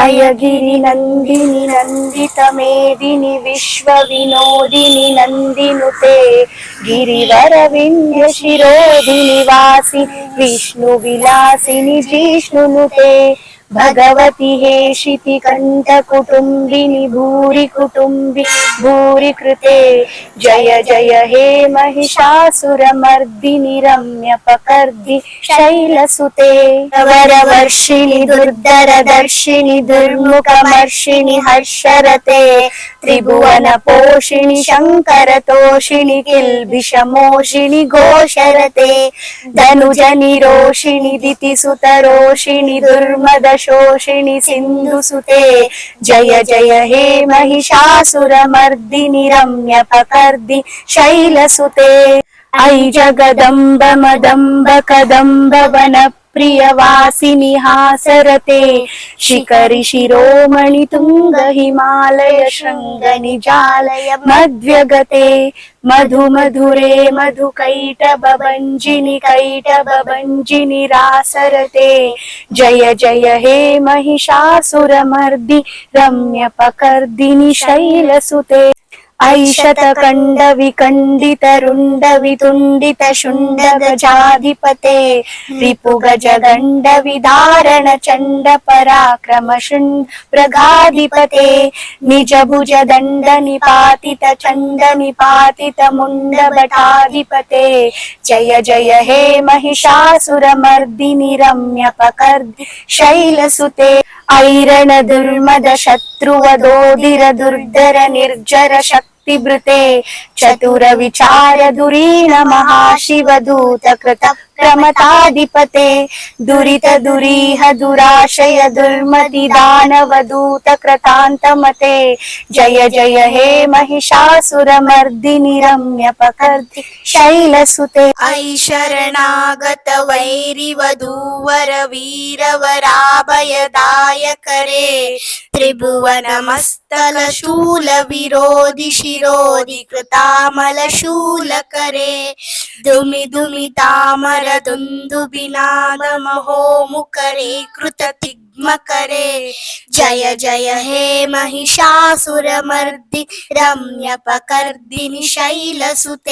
हयगिरिनन्दिनि नन्दितमेदिनि विश्वविनोदिनि नन्दिनुते गिरिवरविन्ध्यशिरोदिनि वासिनि विष्णुविलासिनि जिष्णुनुते भगवति हेशितिकण्ठकुटुम्बिनि भूरि कुटुम्बि भूरि कृते जय जय हे महिषासुरमर्दिनि रम्यपकर्दि शैलसुते वरवर्षिणि दुर्धरदर्शिनि दुर्मुखमर्षिणि हर्षरते त्रिभुवनपोषिणि शङ्करतोषिणि किल्बिषमोषिणि घोषरते धनुजनिरोषिणि दितिसुतरोषिणि दुर्मदशोषिणि सिन्धुसुते जय जय हे महिषासुरमर्दिनि रम्यपकर्दि शैलसुते ऐ जगदम्ब मदम्ब कदम्ब वनप्रियवासिनि हासरते शिखरि शिरोमणि तुङ्ग हिमालय शृङ्गनिजालय मध्यगते मधु मधुरे मधुकैटभञ्जिनि कैटभञ्जिनि रासरते जय जय हे महिषासुरमर्दि रम्यपकर्दिनि शैलसुते ऐशतकण्ड विकण्डित रुण्ड वितुण्डित शुण्ड गजाधिपते रिपुगजदण्ड विदारण चण्ड पराक्रम शुण्ड मृगाधिपते निज भुज दण्ड निपातित चण्ड निपातित मुण्ड भटाधिपते जय जय हे महिषासुरमर्दिनि रम्यपकर्दि शैलसुते ऐरण दुर्मद शत्रुवदोदिर दुर्धर निर्जर शक्तिभृते चतुर विचार दुरीण महाशिवदूत कृत प्रमताधिपते दुरित दुरीह दुराशय दुर्मति दानवदूत कृतान्तमते जय जय हे महिषासुरमर्दिनि रम्यपकर्दि शैलसुते ऐ शरणागत वैरिवधूवर वीरवराभयदायकरे त्रिभुवनमस्तल शूल विरोधि शिरोधि कृतामल शूलकरे दुमि दुमि तामर दुन्दुभिनाद महोमुखरे कृततिग्मकरे जय जय हे महिषासुरमर्दि रम्यपकर्दिनि शैलसुते